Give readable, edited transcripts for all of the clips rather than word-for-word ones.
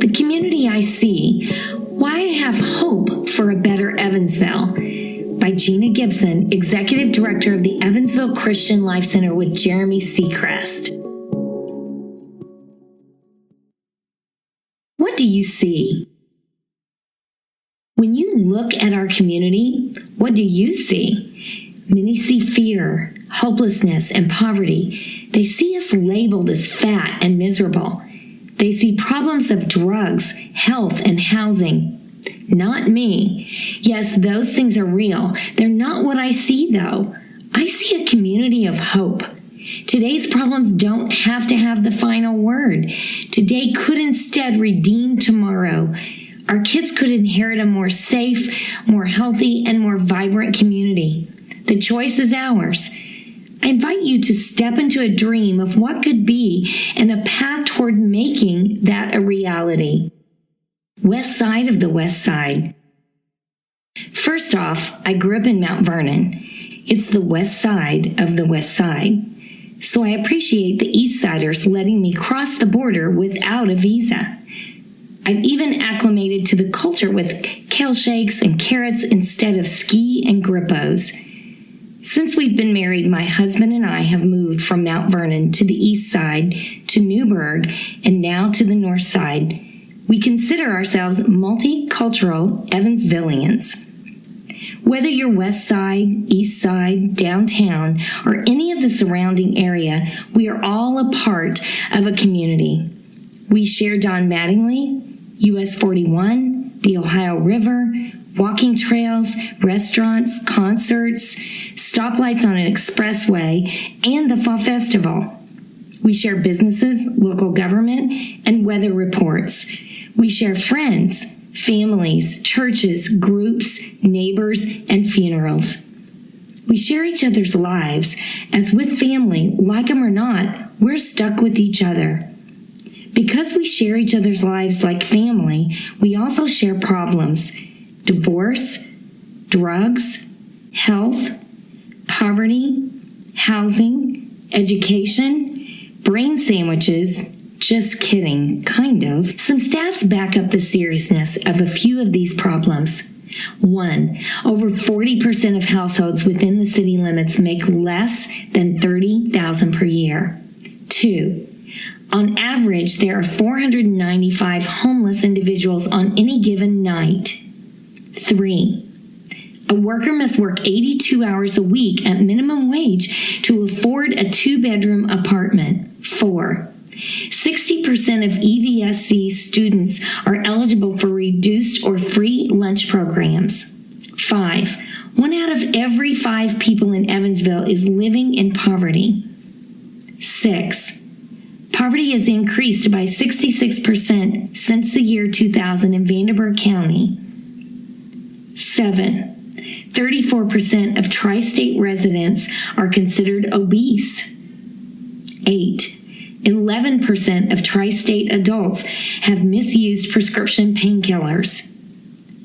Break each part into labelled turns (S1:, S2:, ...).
S1: The Community I See, Why I Have Hope for a Better Evansville, by Gina Gibson, Executive Director of the Evansville Christian Life Center with Jeremy Seacrest. What do you see? When you look at our community, what do you see? Many see fear, hopelessness, and poverty. They see us labeled as fat and miserable. They see problems of drugs, health, and housing. Not me. Yes, those things are real. They're not what I see, though. I see a community of hope. Today's problems don't have to have the final word. Today could instead redeem tomorrow. Our kids could inherit a more safe, more healthy, and more vibrant community. The choice is ours. I invite you to step into a dream of what could be and a path toward making that a reality. West Side of the West Side. First off, I grew up in Mount Vernon. It's the West Side of the West Side. So I appreciate the East Siders letting me cross the border without a visa. I've even acclimated to the culture with kale shakes and carrots instead of ski and grippos. Since we've been married, my husband and I have moved from Mount Vernon to the east side, to Newburgh, and now to the north side. We consider ourselves multicultural Evansvillians. Whether you're west side, east side, downtown, or any of the surrounding area, we are all a part of a community. We share Don Mattingly, US 41, the Ohio River, walking trails, restaurants, concerts, stoplights on an expressway, and the Fall Festival. We share businesses, local government, and weather reports. We share friends, families, churches, groups, neighbors, and funerals. We share each other's lives, as with family, like them or not, we're stuck with each other. Because we share each other's lives like family, we also share problems: divorce, drugs, health, poverty, housing, education, brain sandwiches. Just kidding, kind of. Some stats back up the seriousness of a few of these problems. 1. Over 40% of households within the city limits make less than $30,000 per year. 2. On average, there are 495 homeless individuals on any given night. 3. A worker must work 82 hours a week at minimum wage to afford a 2-bedroom apartment. 4. 60% of EVSC students are eligible for reduced or free lunch programs. 5. 1 out of every 5 people in Evansville is living in poverty. 6. Poverty has increased by 66% since the year 2000 in Vanderburgh County. 7. 34% of tri-state residents are considered obese. 8. 11% of tri-state adults have misused prescription painkillers.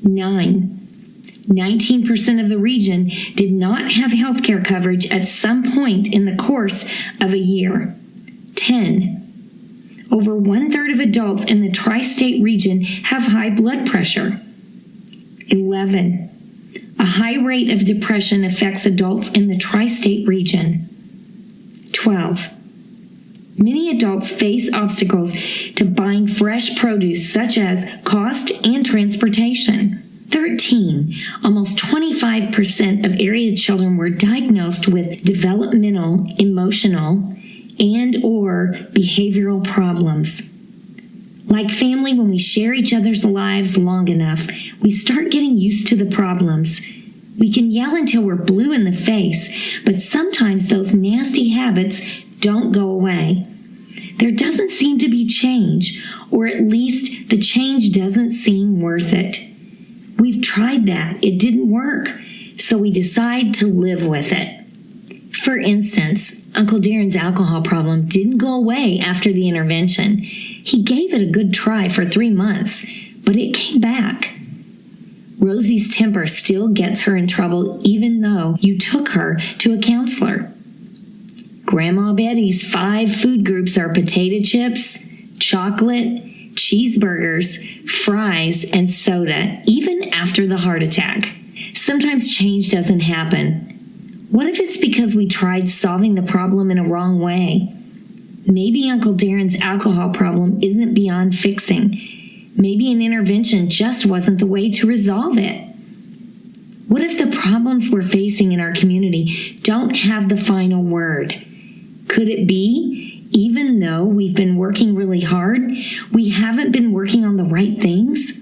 S1: 9. 19% of the region did not have health care coverage at some point in the course of a year. 10. Over 1/3 of adults in the tri-state region have high blood pressure. 11. A high rate of depression affects adults in the tri-state region. 12. Many adults face obstacles to buying fresh produce, such as cost and transportation. 13. Almost 25% of area children were diagnosed with developmental, emotional, and/or behavioral problems. Like family, when we share each other's lives long enough, we start getting used to the problems. We can yell until we're blue in the face, but sometimes those nasty habits don't go away. There doesn't seem to be change, or at least the change doesn't seem worth it. We've tried that. It didn't work, so we decide to live with it. For instance, Uncle Darren's alcohol problem didn't go away after the intervention. He gave it a good try for 3 months, but it came back. Rosie's temper still gets her in trouble even though you took her to a counselor. Grandma Betty's 5 food groups are potato chips, chocolate, cheeseburgers, fries, and soda, even after the heart attack. Sometimes change doesn't happen. What if it's because we tried solving the problem in a wrong way? Maybe Uncle Darren's alcohol problem isn't beyond fixing. Maybe an intervention just wasn't the way to resolve it. What if the problems we're facing in our community don't have the final word? Could it be, even though we've been working really hard, we haven't been working on the right things?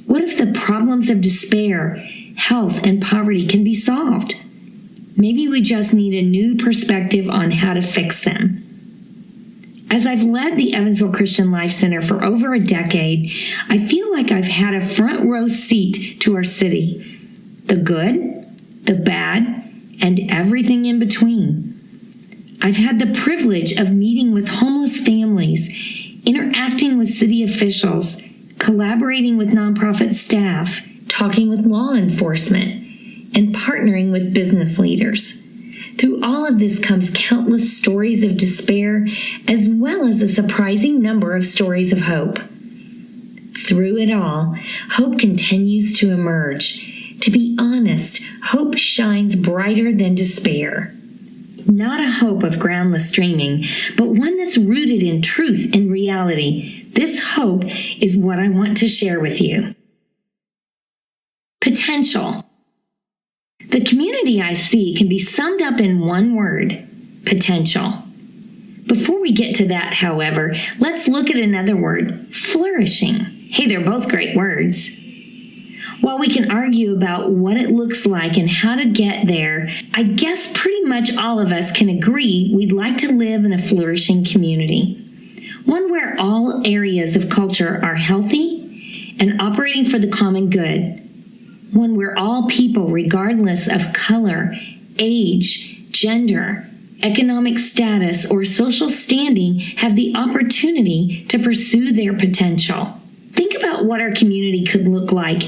S1: What if the problems of despair, health, and poverty can be solved? Maybe we just need a new perspective on how to fix them. As I've led the Evansville Christian Life Center for over a decade, I feel like I've had a front row seat to our city. The good, the bad, and everything in between. I've had the privilege of meeting with homeless families, interacting with city officials, collaborating with nonprofit staff, talking with law enforcement, and partnering with business leaders. Through all of this comes countless stories of despair, as well as a surprising number of stories of hope. Through it all, hope continues to emerge. To be honest, hope shines brighter than despair. Not a hope of groundless dreaming, but one that's rooted in truth and reality. This hope is what I want to share with you. Potential. The community I see can be summed up in one word: potential. Before we get to that, however, let's look at another word: flourishing. Hey, they're both great words. While we can argue about what it looks like and how to get there, I guess pretty much all of us can agree we'd like to live in a flourishing community. One where all areas of culture are healthy and operating for the common good. One where all people, regardless of color, age, gender, economic status, or social standing, have the opportunity to pursue their potential. Think about what our community could look like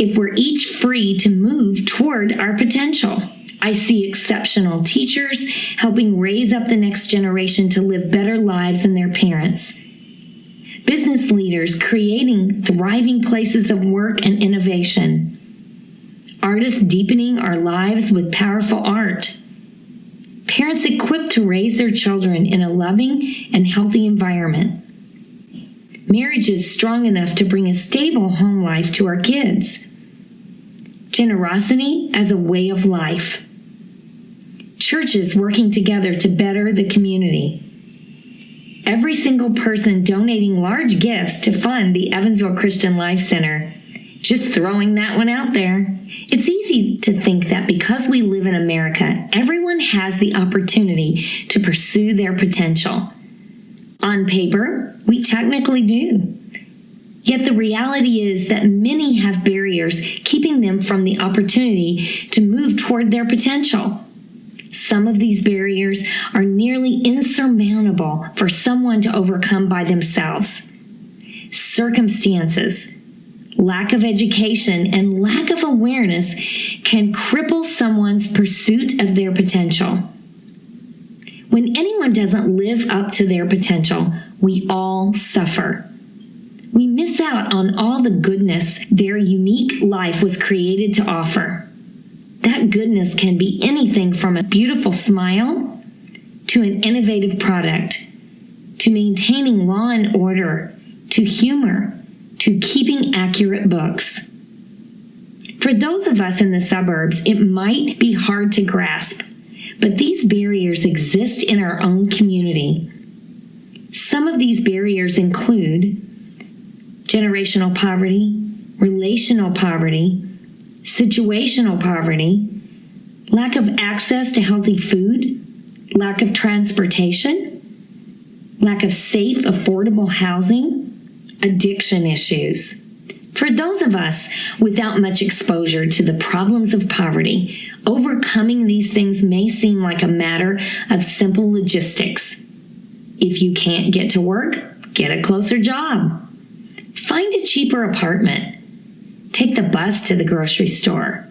S1: if we're each free to move toward our potential. I see exceptional teachers helping raise up the next generation to live better lives than their parents. Business leaders creating thriving places of work and innovation. Artists deepening our lives with powerful art. Parents equipped to raise their children in a loving and healthy environment. Marriages strong enough to bring a stable home life to our kids. Generosity as a way of life. Churches working together to better the community. Every single person donating large gifts to fund the Evansville Christian Life Center. Just throwing that one out there. It's easy to think that because we live in America, everyone has the opportunity to pursue their potential. On paper, we technically do. Yet the reality is that many have barriers keeping them from the opportunity to move toward their potential. Some of these barriers are nearly insurmountable for someone to overcome by themselves. Circumstances, lack of education, and lack of awareness can cripple someone's pursuit of their potential. When anyone doesn't live up to their potential, we all suffer. We miss out on all the goodness their unique life was created to offer. That goodness can be anything from a beautiful smile to an innovative product, to maintaining law and order, to humor, to keeping accurate books. For those of us in the suburbs, it might be hard to grasp, but these barriers exist in our own community. Some of these barriers include generational poverty, relational poverty, situational poverty, lack of access to healthy food, lack of transportation, lack of safe, affordable housing, addiction issues. For those of us without much exposure to the problems of poverty, overcoming these things may seem like a matter of simple logistics. If you can't get to work, get a closer job. Find a cheaper apartment. Take the bus to the grocery store.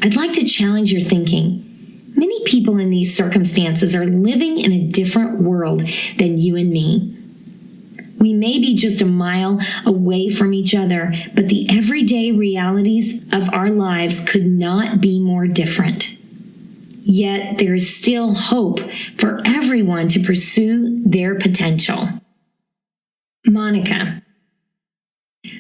S1: I'd like to challenge your thinking. Many people in these circumstances are living in a different world than you and me. We may be just a mile away from each other, but the everyday realities of our lives could not be more different. Yet there is still hope for everyone to pursue their potential. Monica.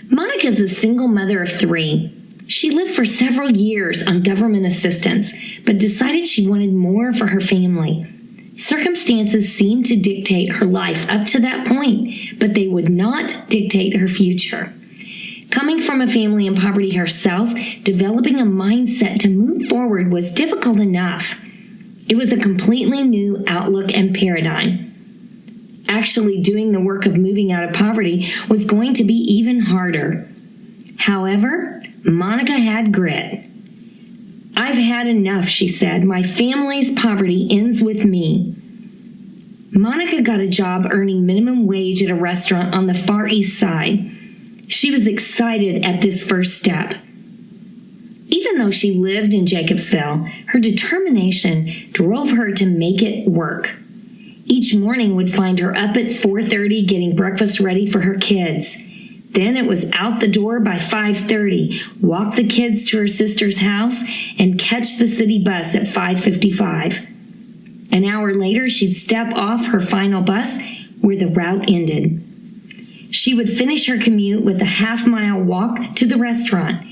S1: Monica is a single mother of 3. She lived for several years on government assistance, but decided she wanted more for her family. Circumstances seemed to dictate her life up to that point, but they would not dictate her future. Coming from a family in poverty herself, developing a mindset to move forward was difficult enough. It was a completely new outlook and paradigm. Actually, doing the work of moving out of poverty was going to be even harder. However, Monica had grit. "I've had enough," she said. "My family's poverty ends with me." Monica got a job earning minimum wage at a restaurant on the Far East Side. She was excited at this first step. Even though she lived in Jacobsville, her determination drove her to make it work. Each morning would find her up at 4:30 getting breakfast ready for her kids. Then it was out the door by 5:30, walk the kids to her sister's house, and catch the city bus at 5:55. An hour later, she'd step off her final bus where the route ended. She would finish her commute with a half-mile walk to the restaurant.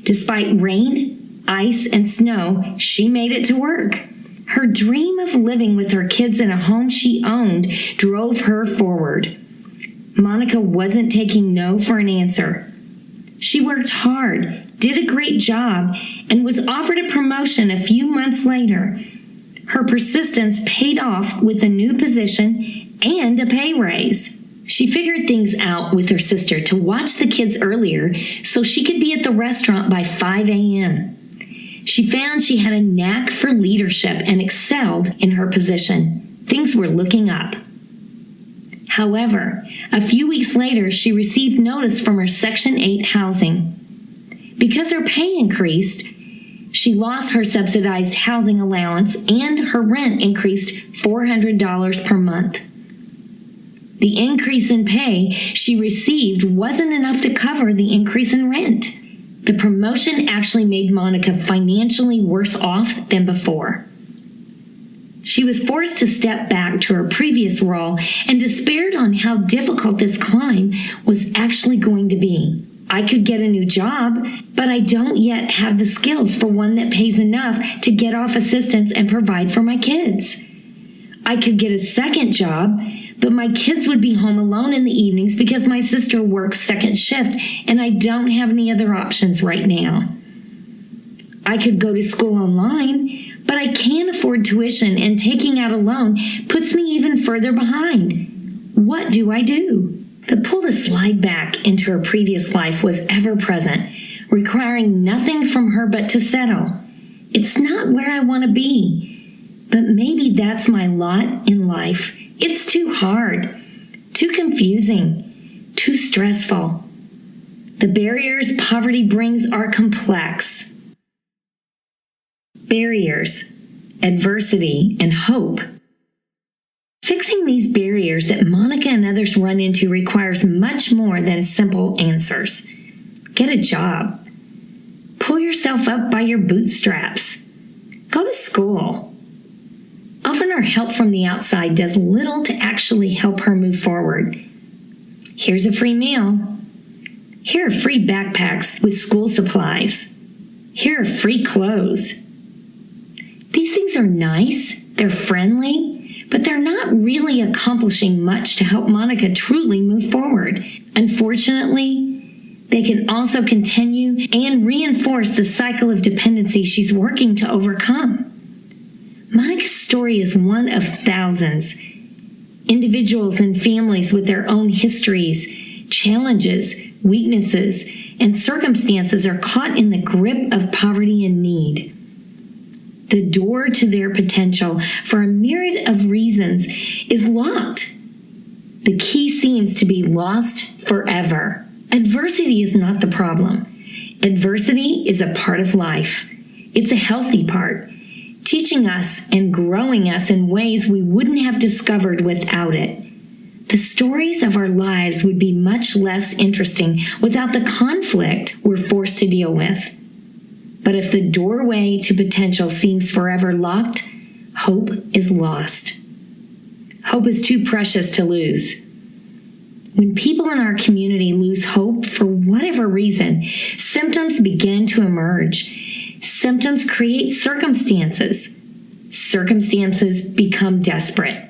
S1: Despite rain, ice, and snow, she made it to work. Her dream of living with her kids in a home she owned drove her forward. Monica wasn't taking no for an answer. She worked hard, did a great job, and was offered a promotion a few months later. Her persistence paid off with a new position and a pay raise. She figured things out with her sister to watch the kids earlier so she could be at the restaurant by 5 a.m. She found she had a knack for leadership and excelled in her position. Things were looking up. However, a few weeks later, she received notice from her Section 8 housing. Because her pay increased, she lost her subsidized housing allowance and her rent increased $400 per month. The increase in pay she received wasn't enough to cover the increase in rent. The promotion actually made Monica financially worse off than before. She was forced to step back to her previous role and despaired on how difficult this climb was actually going to be. "I could get a new job, but I don't yet have the skills for one that pays enough to get off assistance and provide for my kids. I could get a second job, but my kids would be home alone in the evenings because my sister works second shift and I don't have any other options right now. I could go to school online, but I can't afford tuition and taking out a loan puts me even further behind. What do I do?" The pull to slide back into her previous life was ever present, requiring nothing from her but to settle. "It's not where I want to be, but maybe that's my lot in life. It's too hard, too confusing, too stressful. The barriers poverty brings are complex." Barriers, adversity, and hope. Fixing these barriers that Monica and others run into requires much more than simple answers. Get a job. Pull yourself up by your bootstraps. Go to school. Often our help from the outside does little to actually help her move forward. Here's a free meal. Here are free backpacks with school supplies. Here are free clothes. These things are nice, they're friendly, but they're not really accomplishing much to help Monica truly move forward. Unfortunately, they can also continue and reinforce the cycle of dependency she's working to overcome. Monica's story is one of thousands. Individuals and families with their own histories, challenges, weaknesses, and circumstances are caught in the grip of poverty and need. The door to their potential, for a myriad of reasons, is locked. The key seems to be lost forever. Adversity is not the problem. Adversity is a part of life. It's a healthy part, teaching us and growing us in ways we wouldn't have discovered without it. The stories of our lives would be much less interesting without the conflict we're forced to deal with. But if the doorway to potential seems forever locked, hope is lost. Hope is too precious to lose. When people in our community lose hope for whatever reason, symptoms begin to emerge. Symptoms create circumstances. Circumstances become desperate.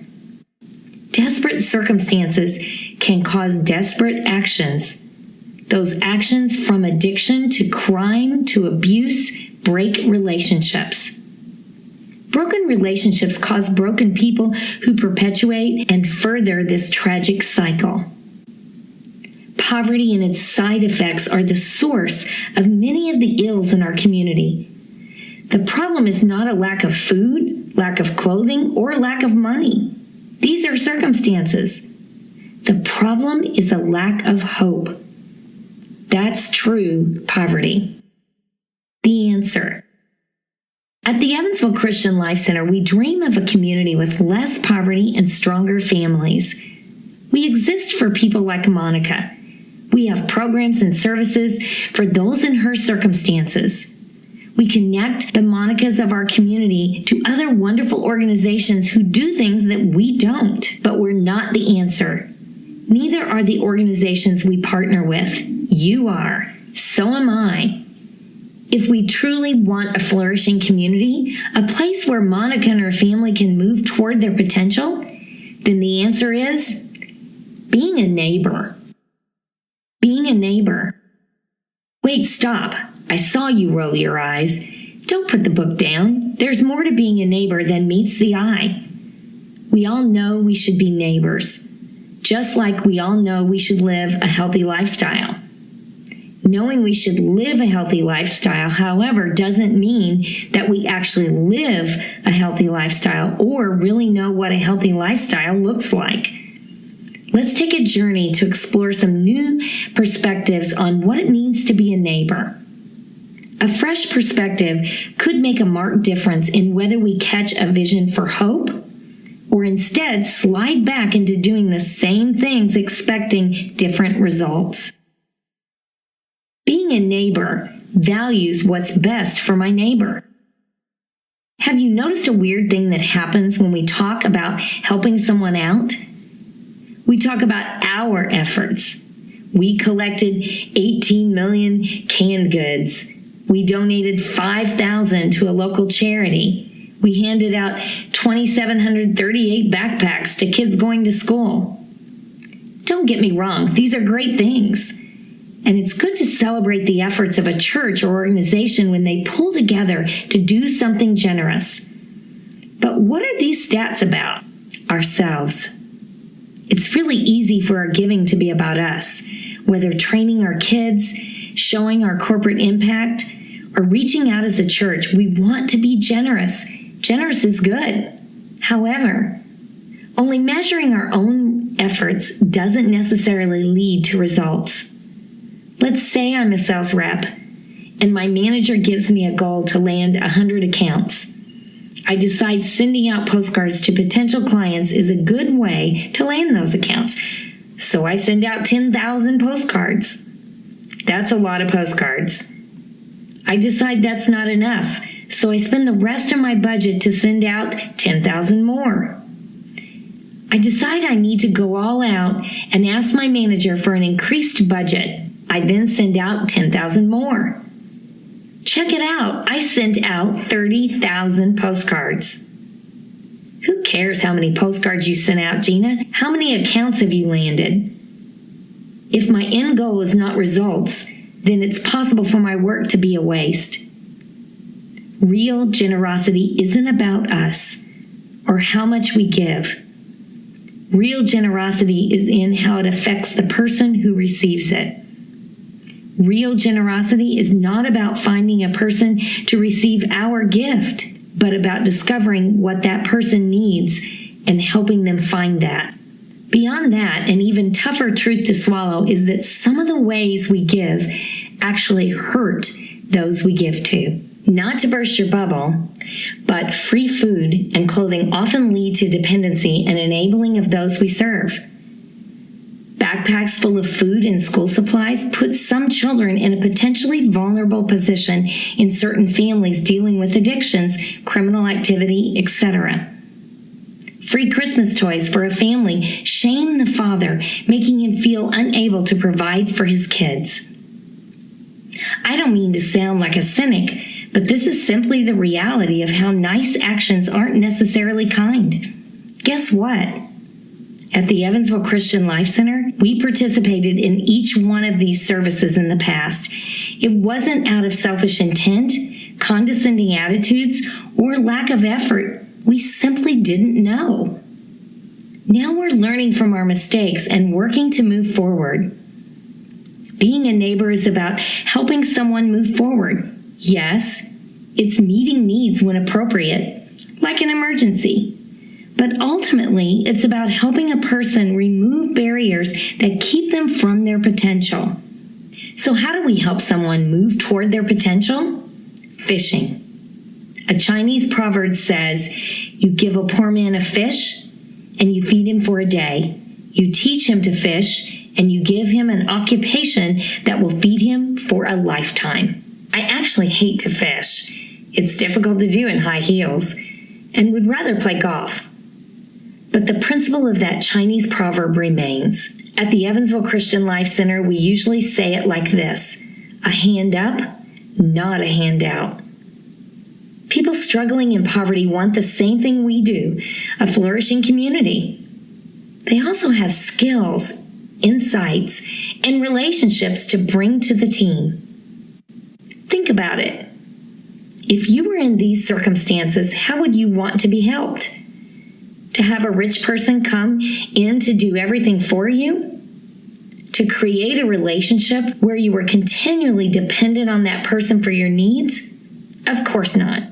S1: Desperate circumstances can cause desperate actions. Those actions, from addiction to crime to abuse, break relationships. Broken relationships cause broken people who perpetuate and further this tragic cycle. Poverty and its side effects are the source of many of the ills in our community. The problem is not a lack of food, lack of clothing, or lack of money. These are circumstances. The problem is a lack of hope. That's true poverty. The answer. At the Evansville Christian Life Center, we dream of a community with less poverty and stronger families. We exist for people like Monica. We have programs and services for those in her circumstances. We connect the Monicas of our community to other wonderful organizations who do things that we don't, but we're not the answer. Neither are the organizations we partner with. You are. So am I. If we truly want a flourishing community, a place where Monica and her family can move toward their potential, then the answer is being a neighbor. Being a neighbor. Wait, stop. I saw you roll your eyes. Don't put the book down. There's more to being a neighbor than meets the eye. We all know we should be neighbors, just like we all know we should live a healthy lifestyle. Knowing we should live a healthy lifestyle, however, doesn't mean that we actually live a healthy lifestyle or really know what a healthy lifestyle looks like. Let's take a journey to explore some new perspectives on what it means to be a neighbor. A fresh perspective could make a marked difference in whether we catch a vision for hope or instead slide back into doing the same things expecting different results. Being a neighbor values what's best for my neighbor. Have you noticed a weird thing that happens when we talk about helping someone out? We talk about our efforts. We collected 18 million canned goods. We donated 5,000 to a local charity. We handed out 2,738 backpacks to kids going to school. Don't get me wrong, these are great things. And it's good to celebrate the efforts of a church or organization when they pull together to do something generous. But what are these stats about? Ourselves. It's really easy for our giving to be about us, whether training our kids, showing our corporate impact, or reaching out as a church. We want to be generous. Generous is good. However, only measuring our own efforts doesn't necessarily lead to results. Let's say I'm a sales rep, and my manager gives me a goal to land 100 accounts. I decide sending out postcards to potential clients is a good way to land those accounts. So I send out 10,000 postcards. That's a lot of postcards. I decide that's not enough, so I spend the rest of my budget to send out 10,000 more. I decide I need to go all out and ask my manager for an increased budget. I then send out 10,000 more. Check it out. I sent out 30,000 postcards. Who cares how many postcards you sent out, Gina? How many accounts have you landed? If my end goal is not results, then it's possible for my work to be a waste. Real generosity isn't about us or how much we give. Real generosity is in how it affects the person who receives it. Real generosity is not about finding a person to receive our gift, but about discovering what that person needs and helping them find that. Beyond that, an even tougher truth to swallow is that some of the ways we give actually hurt those we give to. Not to burst your bubble, but free food and clothing often lead to dependency and enabling of those we serve. backpacks full of food and school supplies puts some children in a potentially vulnerable position in certain families dealing with addictions, criminal activity, etc. Free Christmas toys for a family shame the father, making him feel unable to provide for his kids. I don't mean to sound like a cynic, but this is simply the reality of how nice actions aren't necessarily kind. Guess what? At the Evansville Christian Life Center, we participated in each one of these services in the past. It wasn't out of selfish intent, condescending attitudes, or lack of effort. We simply didn't know. Now we're learning from our mistakes and working to move forward. Being a neighbor is about helping someone move forward. Yes, it's meeting needs when appropriate, like an emergency. But ultimately, it's about helping a person remove barriers that keep them from their potential. So how do we help someone move toward their potential? Fishing. A Chinese proverb says, "You give a poor man a fish, and you feed him for a day. You teach him to fish, and you give him an occupation that will feed him for a lifetime." I actually hate to fish. It's difficult to do in high heels, and would rather play golf. But the principle of that Chinese proverb remains. At the Evansville Christian Life Center, we usually say it like this: a hand up, not a handout. People struggling in poverty want the same thing we do, a flourishing community. They also have skills, insights, and relationships to bring to the team. Think about it. If you were in these circumstances, how would you want to be helped? To have a rich person come in to do everything for you? To create a relationship where you were continually dependent on that person for your needs? Of course not.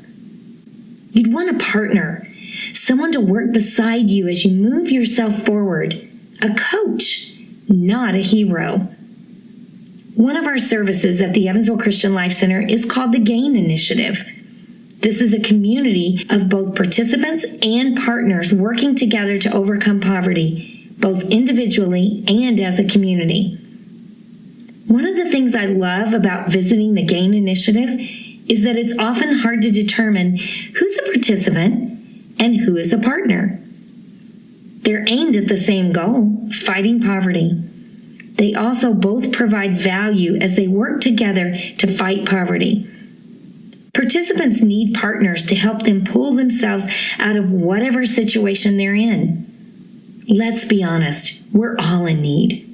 S1: You'd want a partner, someone to work beside you as you move yourself forward, a coach, not a hero. One of our services at the Evansville Christian Life Center is called the GAIN Initiative. This is a community of both participants and partners working together to overcome poverty, both individually and as a community. One of the things I love about visiting the GAIN Initiative is that it's often hard to determine who's a participant and who is a partner. They're aimed at the same goal, fighting poverty. They also both provide value as they work together to fight poverty. Participants need partners to help them pull themselves out of whatever situation they're in. Let's be honest, we're all in need.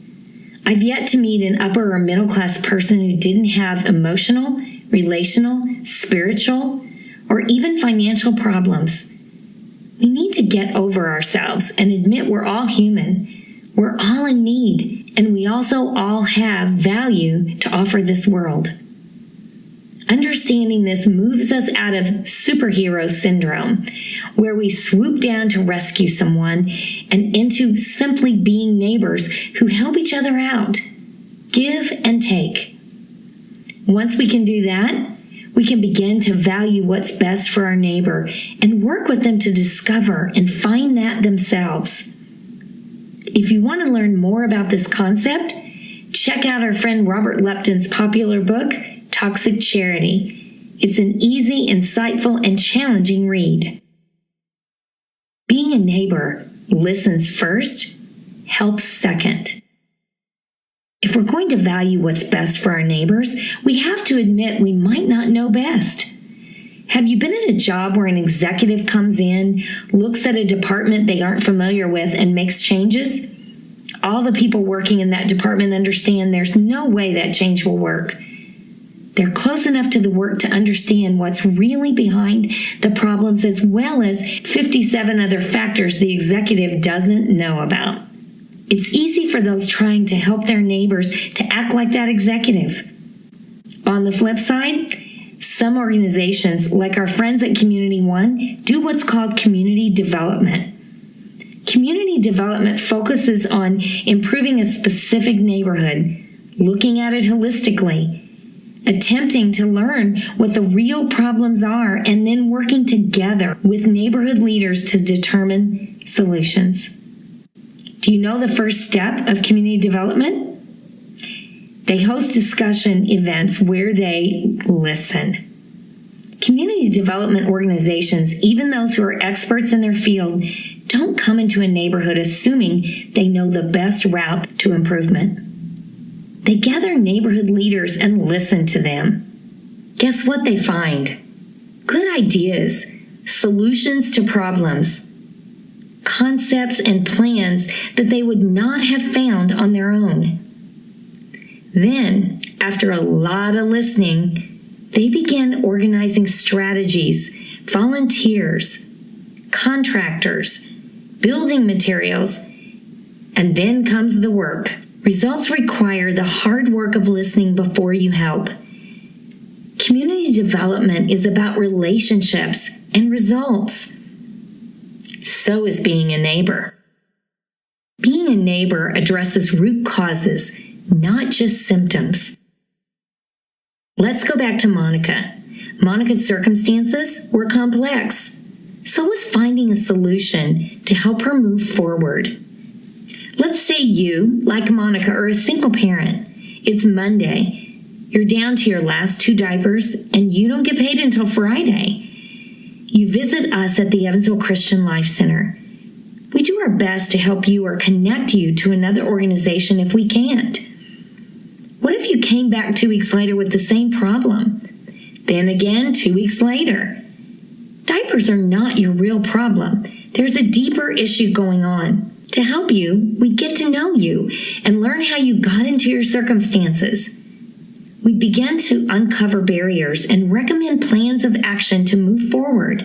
S1: I've yet to meet an upper or middle class person who didn't have emotional, relational, spiritual, or even financial problems. We need to get over ourselves and admit we're all human. We're all in need, and we also all have value to offer this world. Understanding this moves us out of superhero syndrome, where we swoop down to rescue someone, and into simply being neighbors who help each other out, give and take. Once we can do that, we can begin to value what's best for our neighbor and work with them to discover and find that themselves. If you want to learn more about this concept, check out our friend Robert Lepton's popular book, Toxic Charity. It's an easy, insightful, and challenging read. Being a neighbor listens first, helps second. If we're going to value what's best for our neighbors, we have to admit we might not know best. Have you been at a job where an executive comes in, looks at a department they aren't familiar with, and makes changes? All the people working in that department understand there's no way that change will work. They're close enough to the work to understand what's really behind the problems, as well as 57 other factors the executive doesn't know about. It's easy for those trying to help their neighbors to act like that executive. On the flip side, some organizations, like our friends at Community I, do what's called community development. Community development focuses on improving a specific neighborhood, looking at it holistically, attempting to learn what the real problems are, and then working together with neighborhood leaders to determine solutions. Do you know the first step of community development? They host discussion events where they listen. Community development organizations, even those who are experts in their field, don't come into a neighborhood assuming they know the best route to improvement. They gather neighborhood leaders and listen to them. Guess what they find? Good ideas, solutions to problems, concepts and plans that they would not have found on their own. Then, after a lot of listening, they begin organizing strategies, volunteers, contractors, building materials, and then comes the work. Results require the hard work of listening before you help. Community development is about relationships and results. So is being a neighbor. Being a neighbor addresses root causes, not just symptoms. Let's go back to Monica. Monica's circumstances were complex. So was finding a solution to help her move forward. Let's say you, like Monica, are a single parent. It's Monday. You're down to your last 2 diapers, and you don't get paid until Friday. You visit us at the Evansville Christian Life Center. We do our best to help you or connect you to another organization if we can't. What if you came back 2 weeks later with the same problem? Then again, 2 weeks later. Diapers are not your real problem. There's a deeper issue going on. To help you, we get to know you and learn how you got into your circumstances. We begin to uncover barriers and recommend plans of action to move forward.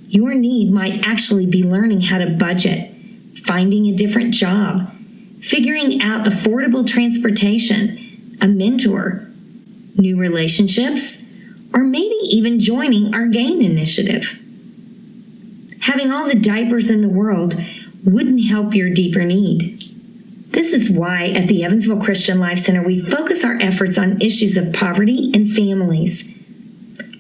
S1: Your need might actually be learning how to budget, finding a different job, figuring out affordable transportation, a mentor, new relationships, or maybe even joining our GAIN initiative. Having all the diapers in the world wouldn't help your deeper need. This is why at the Evansville Christian Life Center we focus our efforts on issues of poverty and families.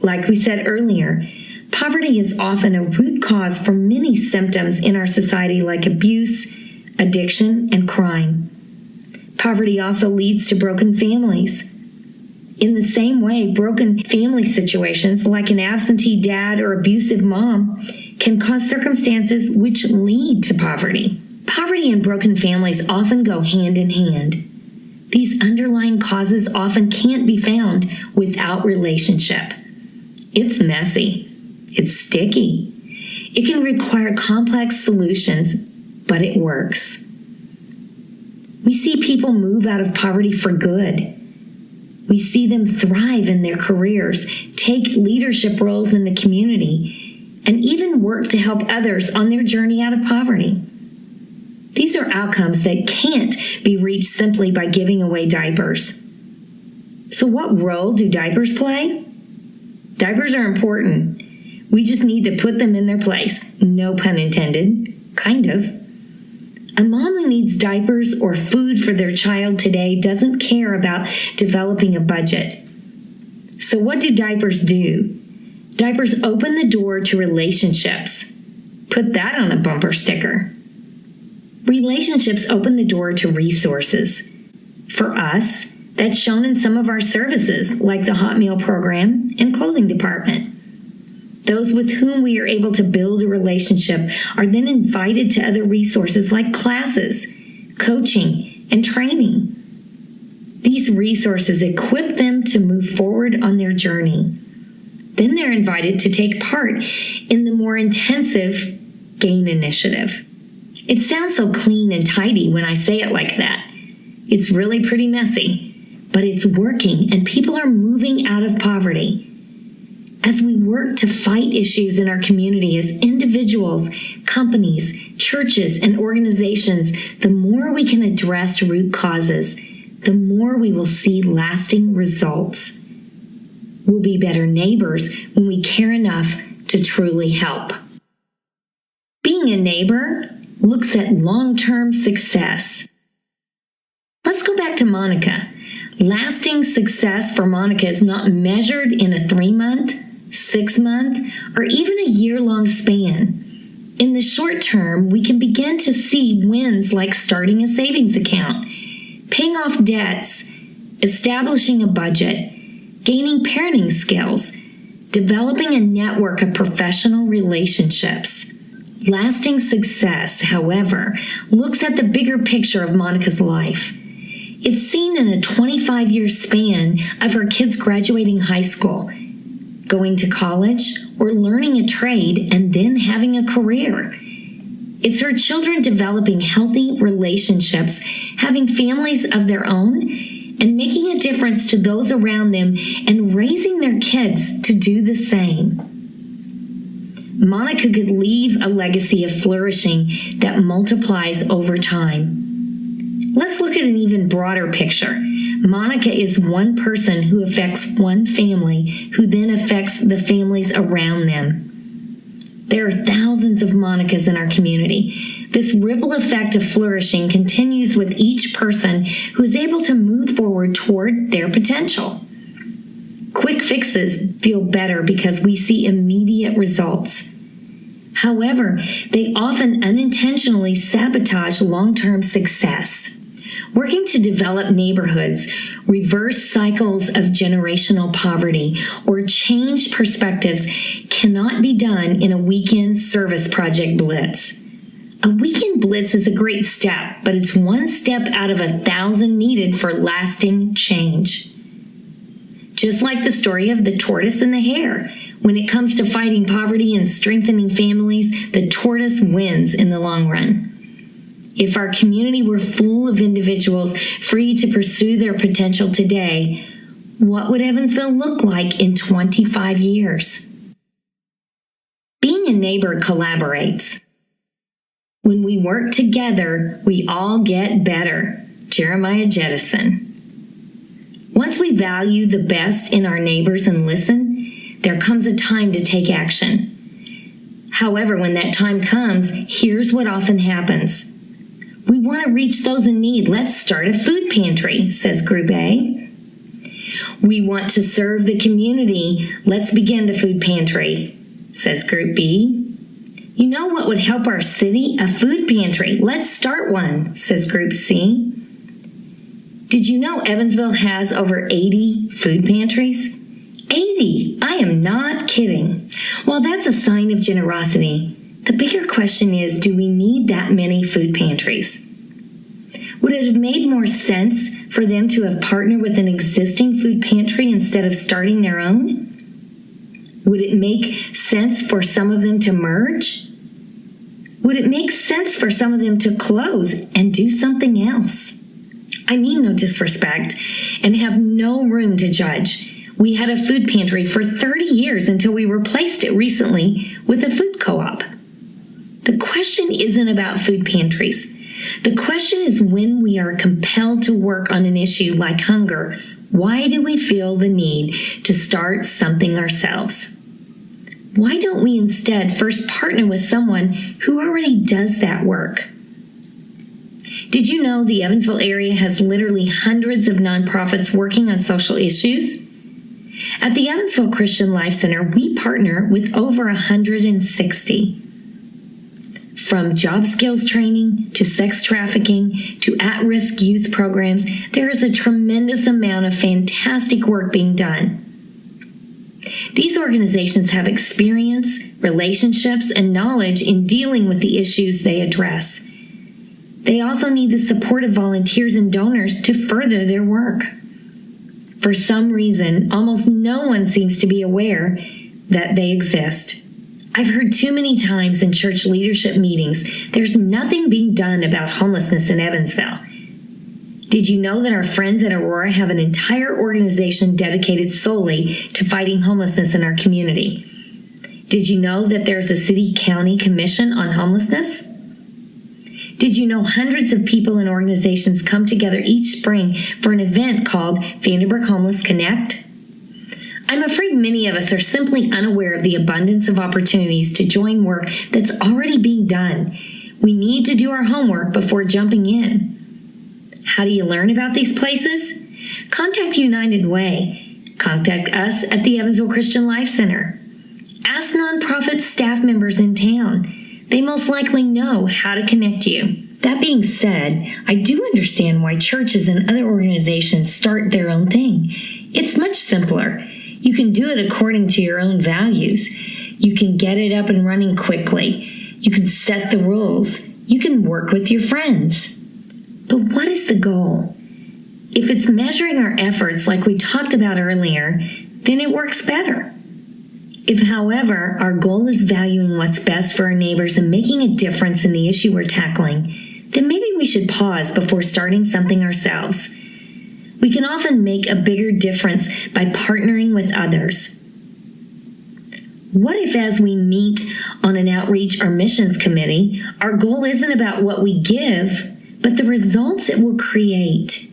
S1: Like we said earlier, poverty is often a root cause for many symptoms in our society like abuse, addiction, and crime. Poverty also leads to broken families. In the same way, broken family situations like an absentee dad or abusive mom can cause circumstances which lead to poverty. Poverty and broken families often go hand in hand. These underlying causes often can't be found without relationship. It's messy. It's sticky. It can require complex solutions, but it works. We see people move out of poverty for good. We see them thrive in their careers, take leadership roles in the community, and even work to help others on their journey out of poverty. These are outcomes that can't be reached simply by giving away diapers. So what role do diapers play? Diapers are important. We just need to put them in their place. No pun intended. Kind of. A mom who needs diapers or food for their child today doesn't care about developing a budget. So what do diapers do? Diapers open the door to relationships. Put that on a bumper sticker. Relationships open the door to resources. For us, that's shown in some of our services, like the hot meal program and clothing department. Those with whom we are able to build a relationship are then invited to other resources like classes, coaching, and training. These resources equip them to move forward on their journey. Then they're invited to take part in the more intensive GAIN initiative. It sounds so clean and tidy when I say it like that. It's really pretty messy, but it's working and people are moving out of poverty. As we work to fight issues in our community as individuals, companies, churches, and organizations, the more we can address root causes, the more we will see lasting results. We'll be better neighbors when we care enough to truly help. Being a neighbor looks at long-term success. Let's go back to Monica. Lasting success for Monica is not measured in a 3-month, 6-month, or even a year-long span. In the short term, we can begin to see wins like starting a savings account, paying off debts, establishing a budget, gaining parenting skills, developing a network of professional relationships. Lasting success, however, looks at the bigger picture of Monica's life. It's seen in a 25-year span of her kids graduating high school, going to college, or learning a trade and then having a career. It's her children developing healthy relationships, having families of their own, and making a difference to those around them and raising their kids to do the same. Monica could leave a legacy of flourishing that multiplies over time. Let's look at an even broader picture. Monica is one person who affects one family, who then affects the families around them. There are thousands of Monicas in our community. This ripple effect of flourishing continues with each person who is able to move forward toward their potential. Quick fixes feel better because we see immediate results. However, they often unintentionally sabotage long-term success. Working to develop neighborhoods, reverse cycles of generational poverty, or change perspectives cannot be done in a weekend service project blitz. A weekend blitz is a great step, but it's one step out of 1,000 needed for lasting change. Just like the story of the tortoise and the hare. When it comes to fighting poverty and strengthening families, the tortoise wins in the long run. If our community were full of individuals free to pursue their potential today, what would Evansville look like in 25 years? Being a neighbor collaborates. When we work together, we all get better. Jeremiah Jettison. Once we value the best in our neighbors and listen, there comes a time to take action. However, when that time comes, here's what often happens. We want to reach those in need. Let's start a food pantry, says Group A. We want to serve the community. Let's begin a food pantry, says Group B. You know what would help our city? A food pantry. Let's start one, says Group C. Did you know Evansville has over 80 food pantries? 80! I am not kidding. While that's a sign of generosity, the bigger question is, do we need that many food pantries? Would it have made more sense for them to have partnered with an existing food pantry instead of starting their own? Would it make sense for some of them to merge? Would it make sense for some of them to close and do something else? I mean no disrespect and have no room to judge. We had a food pantry for 30 years until we replaced it recently with a food co-op. The question isn't about food pantries. The question is, when we are compelled to work on an issue like hunger, why do we feel the need to start something ourselves? Why don't we instead first partner with someone who already does that work? Did you know the Evansville area has literally hundreds of nonprofits working on social issues? At the Evansville Christian Life Center, we partner with over 160. From job skills training to sex trafficking to at-risk youth programs, there is a tremendous amount of fantastic work being done. These organizations have experience, relationships, and knowledge in dealing with the issues they address. They also need the support of volunteers and donors to further their work. For some reason, almost no one seems to be aware that they exist. I've heard too many times in church leadership meetings, there's nothing being done about homelessness in Evansville. Did you know that our friends at Aurora have an entire organization dedicated solely to fighting homelessness in our community? Did you know that there's a city-county commission on homelessness? Did you know hundreds of people and organizations come together each spring for an event called Vandenberg Homeless Connect? I'm afraid many of us are simply unaware of the abundance of opportunities to join work that's already being done. We need to do our homework before jumping in. How do you learn about these places? Contact United Way. Contact us at the Evansville Christian Life Center. Ask nonprofit staff members in town. They most likely know how to connect you. That being said, I do understand why churches and other organizations start their own thing. It's much simpler. You can do it according to your own values. You can get it up and running quickly. You can set the rules. You can work with your friends. But what is the goal? If it's measuring our efforts like we talked about earlier, then it works better. If, however, our goal is valuing what's best for our neighbors and making a difference in the issue we're tackling, then maybe we should pause before starting something ourselves. We can often make a bigger difference by partnering with others. What if, as we meet on an outreach or missions committee, our goal isn't about what we give, but the results it will create?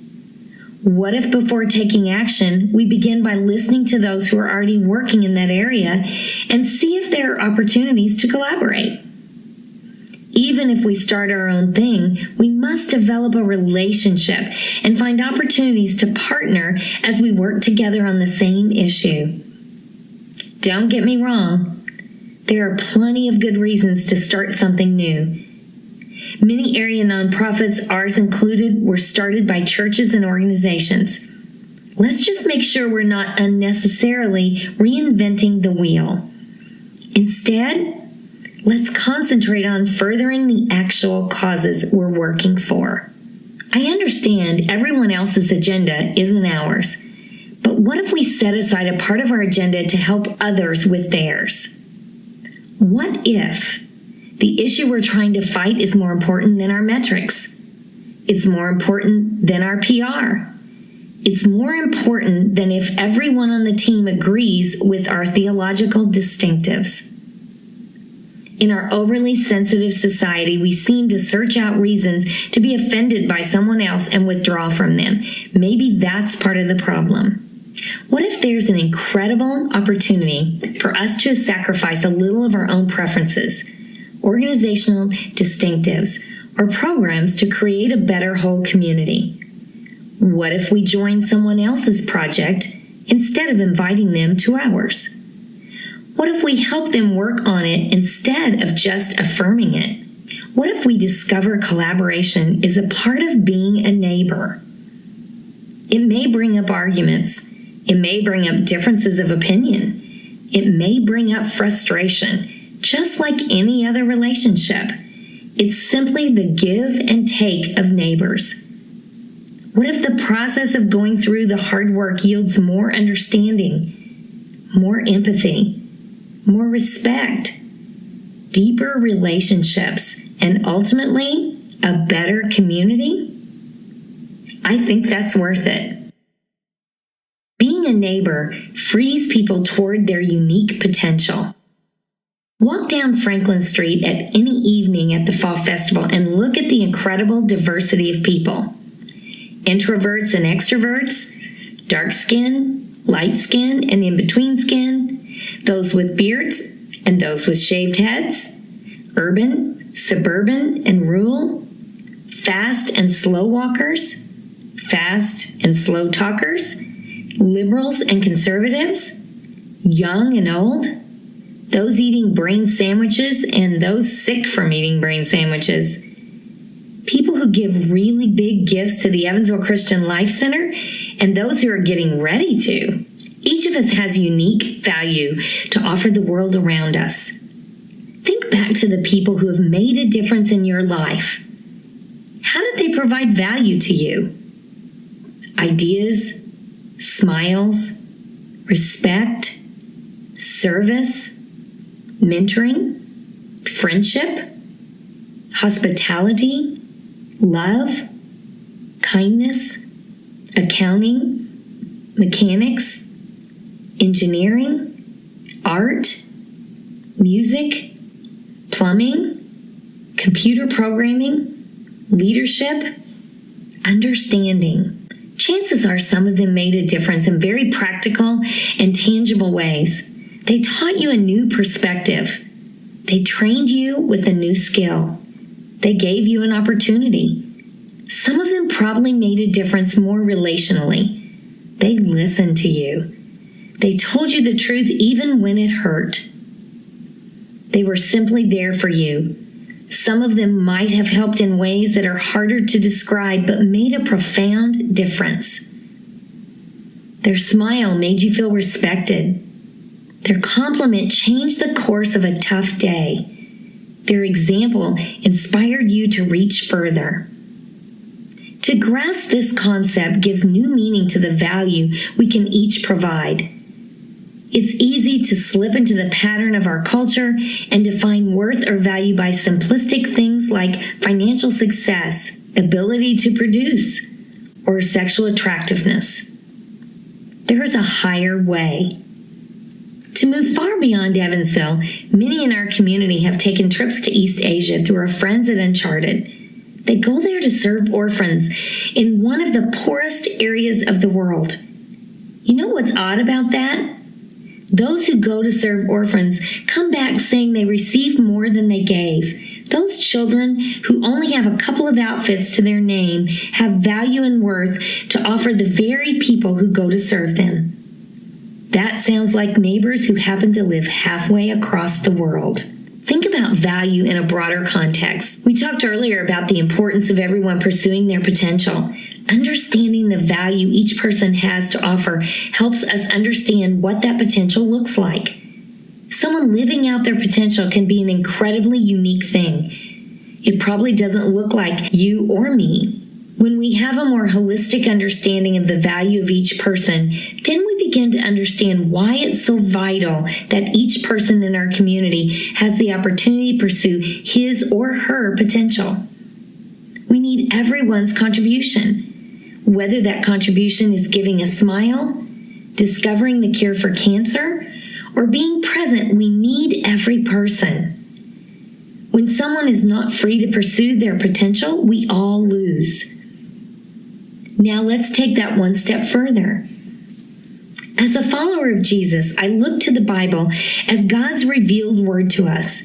S1: What if before taking action, we begin by listening to those who are already working in that area and see if there are opportunities to collaborate? Even if we start our own thing, we must develop a relationship and find opportunities to partner as we work together on the same issue. Don't get me wrong, there are plenty of good reasons to start something new. Many area nonprofits, ours included, were started by churches and organizations. Let's just make sure we're not unnecessarily reinventing the wheel. Instead, let's concentrate on furthering the actual causes we're working for. I understand everyone else's agenda isn't ours, but what if we set aside a part of our agenda to help others with theirs? What if the issue we're trying to fight is more important than our metrics? It's more important than our PR. It's more important than if everyone on the team agrees with our theological distinctives. In our overly sensitive society, we seem to search out reasons to be offended by someone else and withdraw from them. Maybe that's part of the problem. What if there's an incredible opportunity for us to sacrifice a little of our own preferences, organizational distinctives, or programs to create a better whole community? What if we join someone else's project instead of inviting them to ours? What if we help them work on it instead of just affirming it? What if we discover collaboration is a part of being a neighbor? It may bring up arguments. It may bring up differences of opinion. It may bring up frustration, just like any other relationship. It's simply the give and take of neighbors. What if the process of going through the hard work yields more understanding, more empathy, more respect, deeper relationships, and ultimately a better community? I think that's worth it. Being a neighbor frees people toward their unique potential. Walk down Franklin Street at any evening at the Fall Festival and look at the incredible diversity of people. Introverts and extroverts, dark skin, light skin, and in-between skin, those with beards and those with shaved heads, urban, suburban, and rural, fast and slow walkers, fast and slow talkers, liberals and conservatives, young and old, those eating brain sandwiches and those sick from eating brain sandwiches, people who give really big gifts to the Evansville Christian Life Center, and those who are getting ready to. Each of us has unique value to offer the world around us. Think back to the people who have made a difference in your life. How did they provide value to you? Ideas, smiles, respect, service, mentoring, friendship, hospitality, love, kindness, accounting, mechanics, engineering, art, music, plumbing, computer programming, leadership, understanding. Chances are some of them made a difference in very practical and tangible ways. They taught you a new perspective. They trained you with a new skill. They gave you an opportunity. Some of them probably made a difference more relationally. They listened to you. They told you the truth even when it hurt. They were simply there for you, Some of them might have helped in ways that are harder to describe, but made a profound difference. Their smile made you feel respected. Their compliment changed the course of a tough day. Their example inspired you to reach further. To grasp this concept gives new meaning to the value we can each provide. It's easy to slip into the pattern of our culture and define worth or value by simplistic things like financial success, ability to produce, or sexual attractiveness. There is a higher way. To move far beyond Evansville, many in our community have taken trips to East Asia through our friends at Uncharted. They go there to serve orphans in one of the poorest areas of the world. You know what's odd about that? Those who go to serve orphans come back saying they received more than they gave. Those children who only have a couple of outfits to their name have value and worth to offer the very people who go to serve them. That sounds like neighbors who happen to live halfway across the world. Think about value in a broader context. We talked earlier about the importance of everyone pursuing their potential. Understanding the value each person has to offer helps us understand what that potential looks like. Someone living out their potential can be an incredibly unique thing. It probably doesn't look like you or me. When we have a more holistic understanding of the value of each person, then we begin to understand why it's so vital that each person in our community has the opportunity to pursue his or her potential. We need everyone's contribution. Whether that contribution is giving a smile, discovering the cure for cancer, or being present, we need every person. When someone is not free to pursue their potential, we all lose. Now let's take that one step further. As a follower of Jesus, I look to the Bible as God's revealed word to us.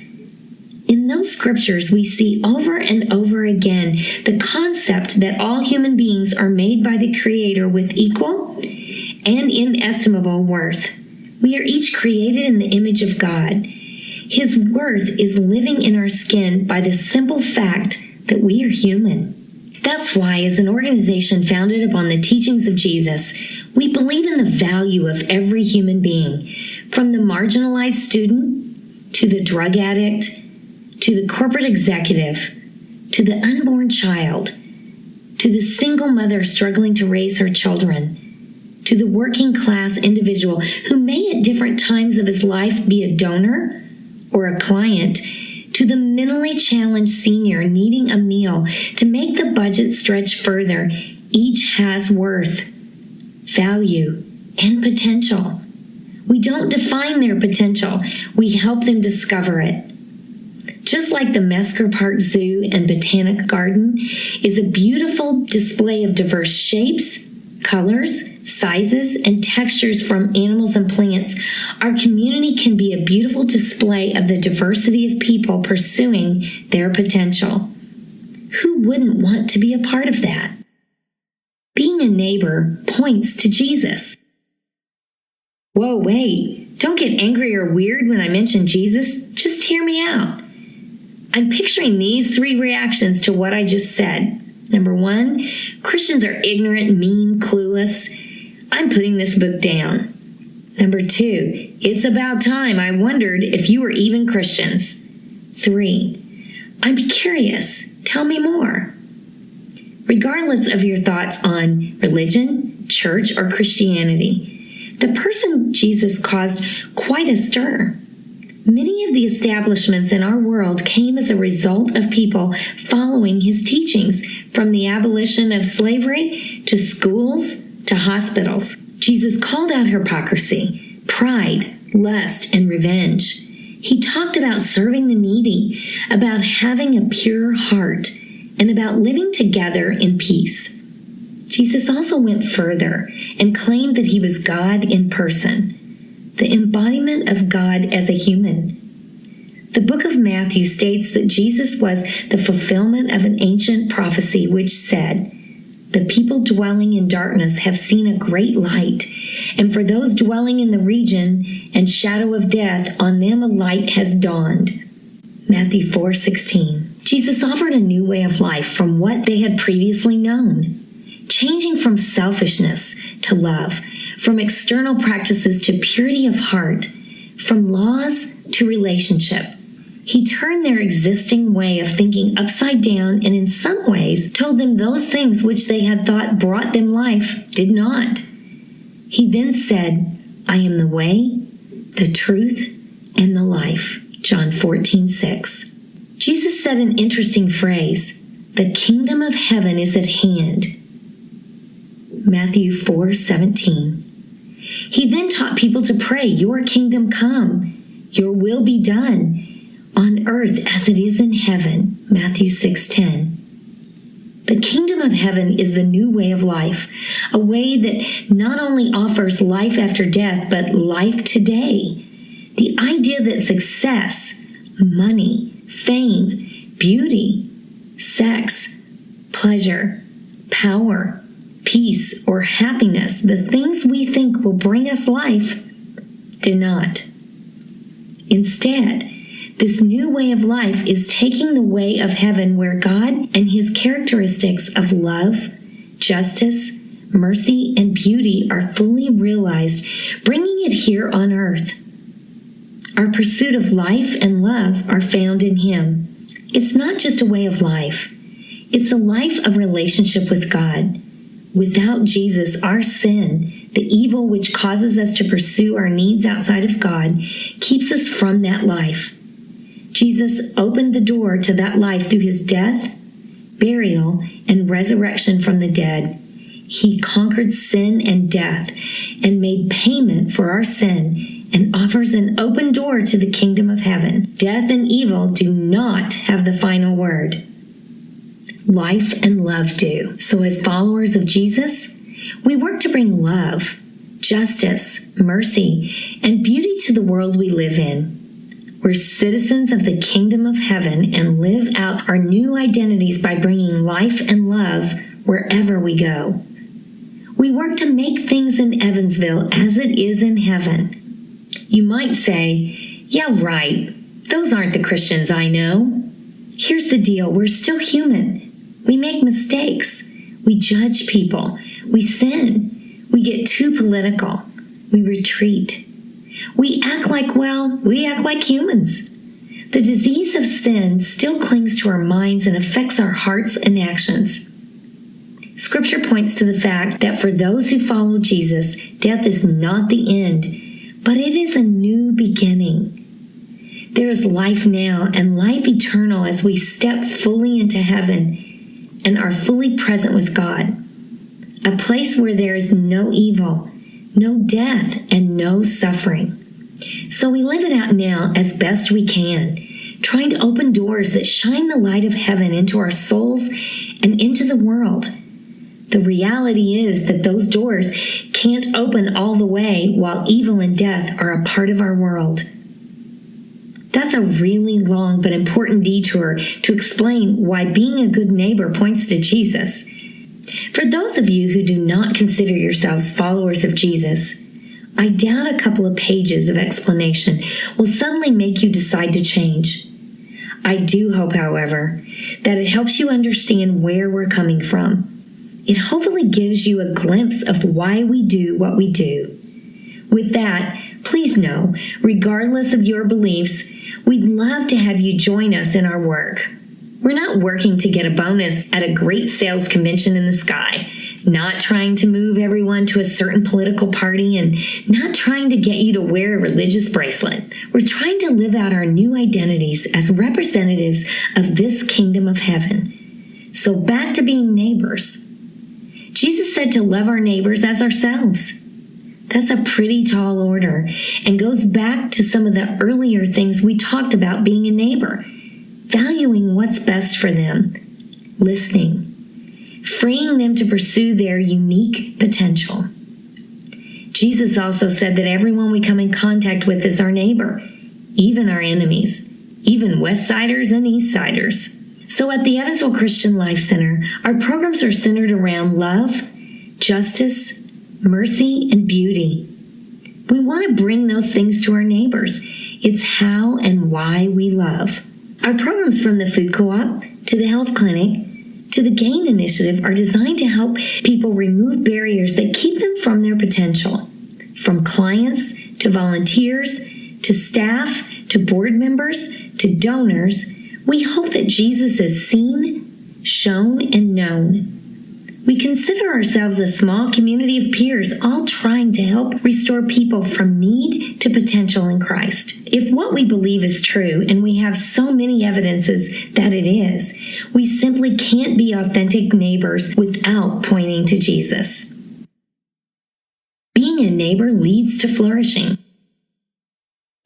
S1: In those scriptures, we see over and over again the concept that all human beings are made by the Creator with equal and inestimable worth. We are each created in the image of God. His worth is living in our skin by the simple fact that we are human. That's why, as an organization founded upon the teachings of Jesus, we believe in the value of every human being, from the marginalized student, to the drug addict, to the corporate executive, to the unborn child, to the single mother struggling to raise her children, to the working class individual who may at different times of his life be a donor or a client, to the mentally challenged senior needing a meal to make the budget stretch further. Each has worth, value, and potential. We don't define their potential. We help them discover it. Just like the Mesker Park Zoo and Botanic Garden is a beautiful display of diverse shapes, colors, sizes, and textures from animals and plants, our community can be a beautiful display of the diversity of people pursuing their potential. Who wouldn't want to be a part of that? Being a neighbor points to Jesus. Whoa, wait, don't get angry or weird when I mention Jesus. Just hear me out. I'm picturing these three reactions to what I just said. Number one, Christians are ignorant, mean, clueless. I'm putting this book down. Number two, it's about time I wondered if you were even Christians. 3, I'm curious. Tell me more. Regardless of your thoughts on religion, church, or Christianity, the person Jesus caused quite a stir. Many of the establishments in our world came as a result of people following his teachings, from the abolition of slavery to schools to hospitals. Jesus called out hypocrisy, pride, lust, and revenge. He talked about serving the needy, about having a pure heart, and about living together in peace. Jesus also went further and claimed that he was God in person, the embodiment of God as a human. The book of Matthew states that Jesus was the fulfillment of an ancient prophecy which said, "The people dwelling in darkness have seen a great light, and for those dwelling in the region and shadow of death, on them a light has dawned." Matthew 4:16. Jesus offered a new way of life from what they had previously known, changing from selfishness to love, from external practices to purity of heart, from laws to relationship. He turned their existing way of thinking upside down and in some ways told them those things which they had thought brought them life did not. He then said, I am the way, the truth, and the life. John 14:6. Jesus said an interesting phrase, the kingdom of heaven is at hand. Matthew 4:17. He then taught people to pray, your kingdom come, your will be done, on earth as it is in heaven. Matthew 6:10. The kingdom of heaven is the new way of life, a way that not only offers life after death, but life today. The idea that success, money, fame, beauty, sex, pleasure, power, peace, or happiness, the things we think will bring us life, do not. Instead, this new way of life is taking the way of heaven where God and his characteristics of love, justice, mercy, and beauty are fully realized, bringing it here on earth. Our pursuit of life and love are found in him. It's not just a way of life. It's a life of relationship with God. Without Jesus, our sin, the evil which causes us to pursue our needs outside of God, keeps us from that life. Jesus opened the door to that life through his death, burial, and resurrection from the dead. He conquered sin and death and made payment for our sin and offers an open door to the kingdom of heaven. Death and evil do not have the final word. Life and love do. So as followers of Jesus, we work to bring love, justice, mercy, and beauty to the world we live in. We're citizens of the kingdom of heaven and live out our new identities by bringing life and love wherever we go. We work to make things in Evansville as it is in heaven. You might say, yeah, right, those aren't the Christians I know. Here's the deal, we're still human. We make mistakes. We judge people. We sin. We get too political. We retreat. We act like humans. The disease of sin still clings to our minds and affects our hearts and actions. Scripture points to the fact that for those who follow Jesus, death is not the end, but it is a new beginning. There is life now and life eternal as we step fully into heaven and are fully present with God, a place where there is no evil, no death, and no suffering. So we live it out now as best we can, trying to open doors that shine the light of heaven into our souls and into the world. The reality is that those doors can't open all the way while evil and death are a part of our world. That's a really long but important detour to explain why being a good neighbor points to Jesus. For those of you who do not consider yourselves followers of Jesus, I doubt a couple of pages of explanation will suddenly make you decide to change. I do hope, however, that it helps you understand where we're coming from. It hopefully gives you a glimpse of why we do what we do. With that, please know, regardless of your beliefs, we'd love to have you join us in our work. We're not working to get a bonus at a great sales convention in the sky, not trying to move everyone to a certain political party, and not trying to get you to wear a religious bracelet. We're trying to live out our new identities as representatives of this kingdom of heaven. So back to being neighbors. Jesus said to love our neighbors as ourselves. That's a pretty tall order and goes back to some of the earlier things we talked about being a neighbor. Valuing what's best for them, listening, freeing them to pursue their unique potential. Jesus also said that everyone we come in contact with is our neighbor, even our enemies, even West Siders and East Siders. So at the Evansville Christian Life Center, our programs are centered around love, justice, mercy, and beauty. We want to bring those things to our neighbors. It's how and why we love. Our programs from the food co-op to the health clinic to the GAIN initiative are designed to help people remove barriers that keep them from their potential. From clients to volunteers to staff to board members to donors, we hope that Jesus is seen, shown, and known. We consider ourselves a small community of peers, all trying to help restore people from need to potential in Christ. If what we believe is true, and we have so many evidences that it is, we simply can't be authentic neighbors without pointing to Jesus. Being a neighbor leads to flourishing.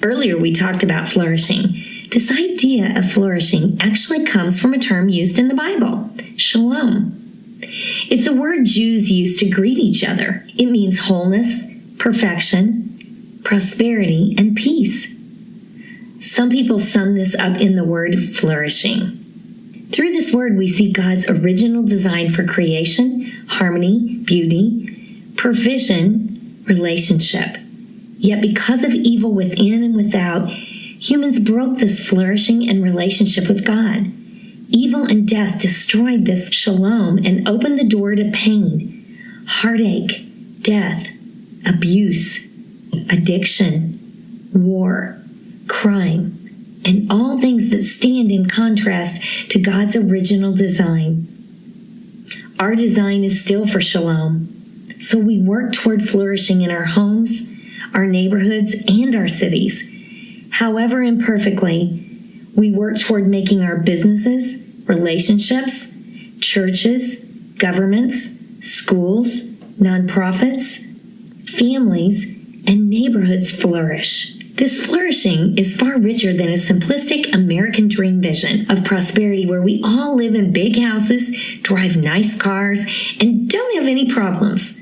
S1: Earlier, we talked about flourishing. This idea of flourishing actually comes from a term used in the Bible, shalom. It's a word Jews use to greet each other. It means wholeness, perfection, prosperity, and peace. Some people sum this up in the word flourishing. Through this word, we see God's original design for creation, harmony, beauty, provision, relationship. Yet because of evil within and without, humans broke this flourishing and relationship with God. Evil and death destroyed this shalom and opened the door to pain, heartache, death, abuse, addiction, war, crime, and all things that stand in contrast to God's original design. Our design is still for shalom, so we work toward flourishing in our homes, our neighborhoods, and our cities. However imperfectly, we work toward making our businesses, relationships, churches, governments, schools, nonprofits, families, and neighborhoods flourish. This flourishing is far richer than a simplistic American dream vision of prosperity where we all live in big houses, drive nice cars, and don't have any problems.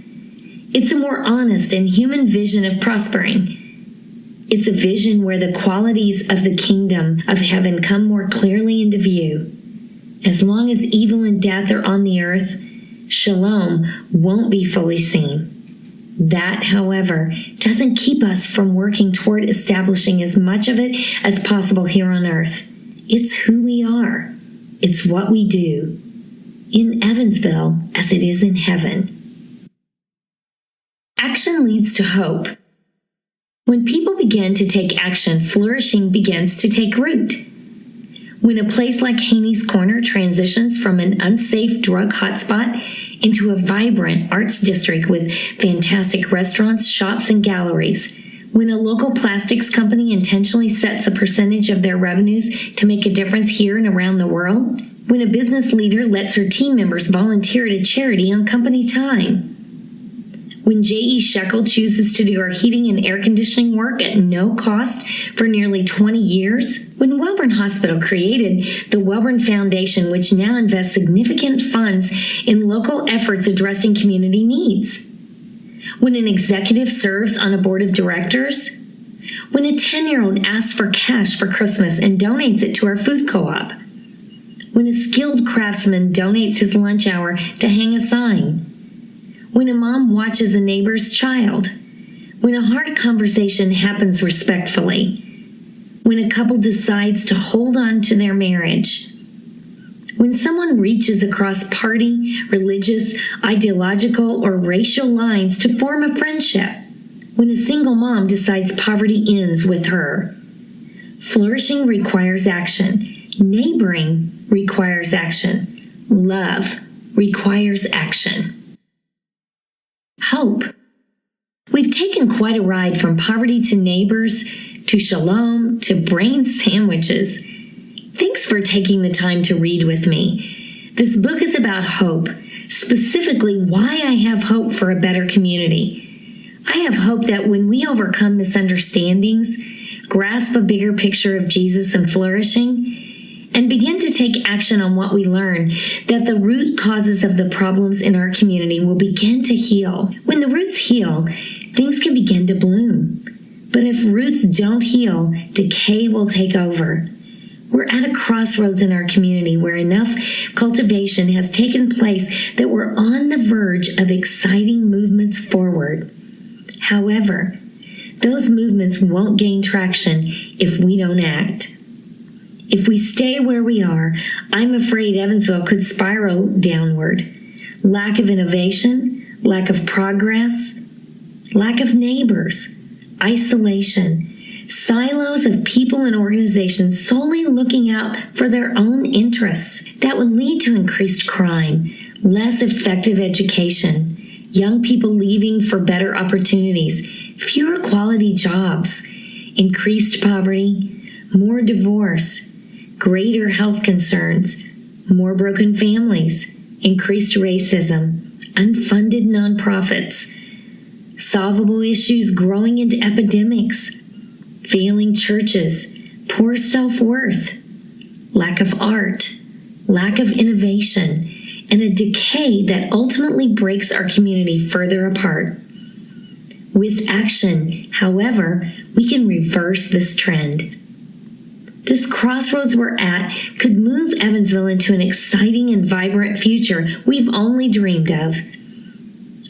S1: It's a more honest and human vision of prospering. It's a vision where the qualities of the kingdom of heaven come more clearly into view. As long as evil and death are on the earth, shalom won't be fully seen. That, however, doesn't keep us from working toward establishing as much of it as possible here on earth. It's who we are. It's what we do. In Evansville as it is in heaven. Action leads to hope. When people begin to take action, flourishing begins to take root. When a place like Haney's Corner transitions from an unsafe drug hotspot into a vibrant arts district with fantastic restaurants, shops, and galleries, when a local plastics company intentionally sets a percentage of their revenues to make a difference here and around the world, when a business leader lets her team members volunteer at a charity on company time, when J.E. Shekel chooses to do our heating and air conditioning work at no cost for nearly 20 years, when Welborn Hospital created the Welborn Foundation, which now invests significant funds in local efforts addressing community needs, when an executive serves on a board of directors, when a 10-year-old asks for cash for Christmas and donates it to our food co-op, when a skilled craftsman donates his lunch hour to hang a sign, when a mom watches a neighbor's child, when a hard conversation happens respectfully, when a couple decides to hold on to their marriage, when someone reaches across party, religious, ideological, or racial lines to form a friendship, when a single mom decides poverty ends with her. Flourishing requires action. Neighboring requires action. Love requires action. Hope. We've taken quite a ride from poverty to neighbors, to shalom, to brain sandwiches. Thanks for taking the time to read with me. This book is about hope, specifically why I have hope for a better community. I have hope that when we overcome misunderstandings, grasp a bigger picture of Jesus and flourishing, and begin to take action on what we learn, that the root causes of the problems in our community will begin to heal. When the roots heal, things can begin to bloom. But if roots don't heal, decay will take over. We're at a crossroads in our community where enough cultivation has taken place that we're on the verge of exciting movements forward. However, those movements won't gain traction if we don't act. If we stay where we are, I'm afraid Evansville could spiral downward. Lack of innovation, lack of progress, lack of neighbors, isolation, silos of people and organizations solely looking out for their own interests. That would lead to increased crime, less effective education, young people leaving for better opportunities, fewer quality jobs, increased poverty, more divorce, greater health concerns, more broken families, increased racism, unfunded nonprofits, solvable issues growing into epidemics, failing churches, poor self-worth, lack of art, lack of innovation, and a decay that ultimately breaks our community further apart. With action, however, we can reverse this trend. This crossroads we're at could move Evansville into an exciting and vibrant future we've only dreamed of.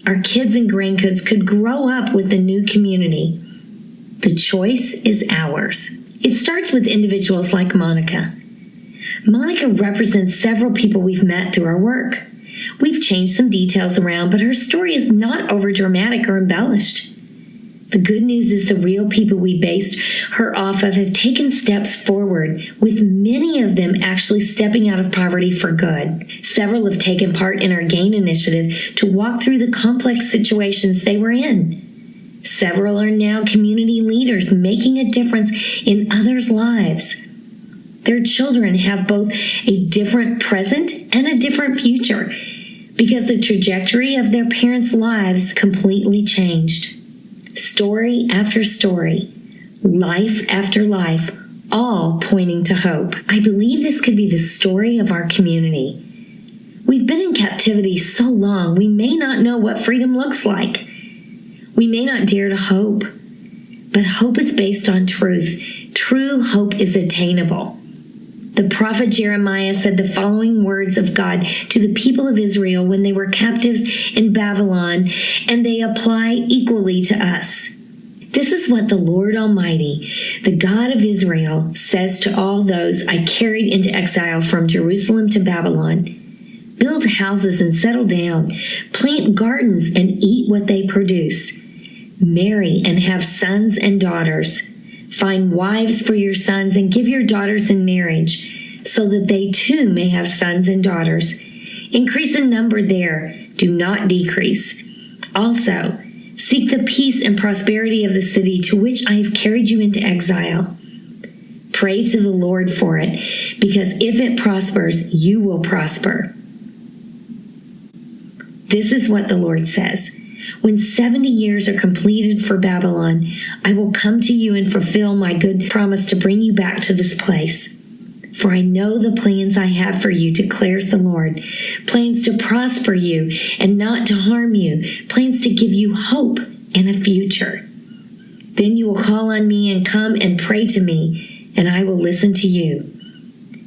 S1: Our kids and grandkids could grow up with a new community. The choice is ours. It starts with individuals like Monica. Monica represents several people we've met through our work. We've changed some details around, but her story is not overdramatic or embellished. The good news is the real people we based her off of have taken steps forward, with many of them actually stepping out of poverty for good. Several have taken part in our GAIN initiative to walk through the complex situations they were in. Several are now community leaders making a difference in others' lives. Their children have both a different present and a different future because the trajectory of their parents' lives completely changed. Story after story, life after life, all pointing to hope. I believe this could be the story of our community. We've been in captivity so long, we may not know what freedom looks like. We may not dare to hope, but hope is based on truth. True hope is attainable. The prophet Jeremiah said the following words of God to the people of Israel when they were captives in Babylon, and they apply equally to us. This is what the Lord Almighty, the God of Israel, says to all those I carried into exile from Jerusalem to Babylon. Build houses and settle down. Plant gardens and eat what they produce. Marry and have sons and daughters. Find wives for your sons and give your daughters in marriage, so that they too may have sons and daughters. Increase in number there, do not decrease. Also, seek the peace and prosperity of the city to which I have carried you into exile. Pray to the Lord for it, because if it prospers, you will prosper. This is what the Lord says. When 70 years are completed for Babylon, I will come to you and fulfill my good promise to bring you back to this place. For I know the plans I have for you, declares the Lord. Plans to prosper you and not to harm you. Plans to give you hope and a future. Then you will call on me and come and pray to me, and I will listen to you.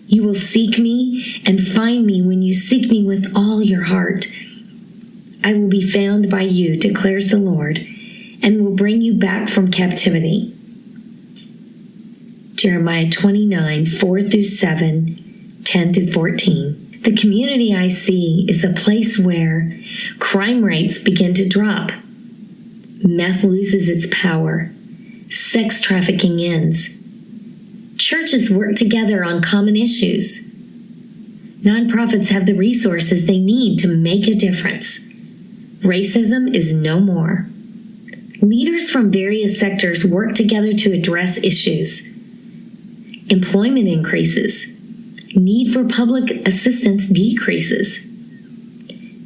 S1: You will seek me and find me when you seek me with all your heart. I will be found by you, declares the Lord, and will bring you back from captivity. Jeremiah 29, 4-7, 10-14. The community I see is a place where crime rates begin to drop. Meth loses its power. Sex trafficking ends. Churches work together on common issues. Nonprofits have the resources they need to make a difference. Racism is no more. Leaders from various sectors work together to address issues. Employment increases. Need for public assistance decreases.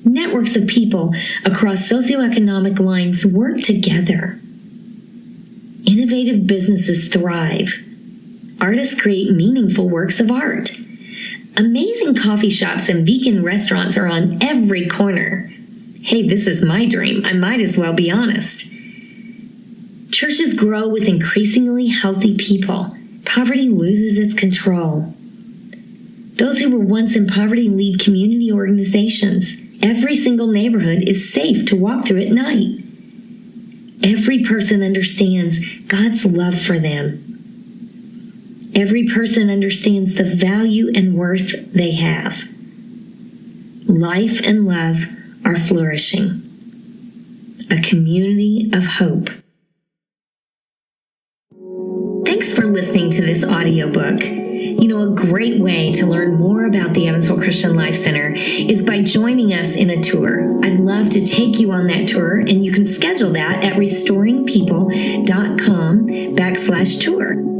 S1: Networks of people across socioeconomic lines work together. Innovative businesses thrive. Artists create meaningful works of art. Amazing coffee shops and vegan restaurants are on every corner. Hey, this is my dream. I might as well be honest. Churches grow with increasingly healthy people. Poverty loses its control. Those who were once in poverty lead community organizations. Every single neighborhood is safe to walk through at night. Every person understands God's love for them. Every person understands the value and worth they have. Life and love are flourishing. A community of hope. Thanks for listening to this audiobook. A great way to learn more about the Evansville Christian Life Center is by joining us in a tour. I'd love to take you on that tour, and you can schedule that at restoringpeople.com/tour.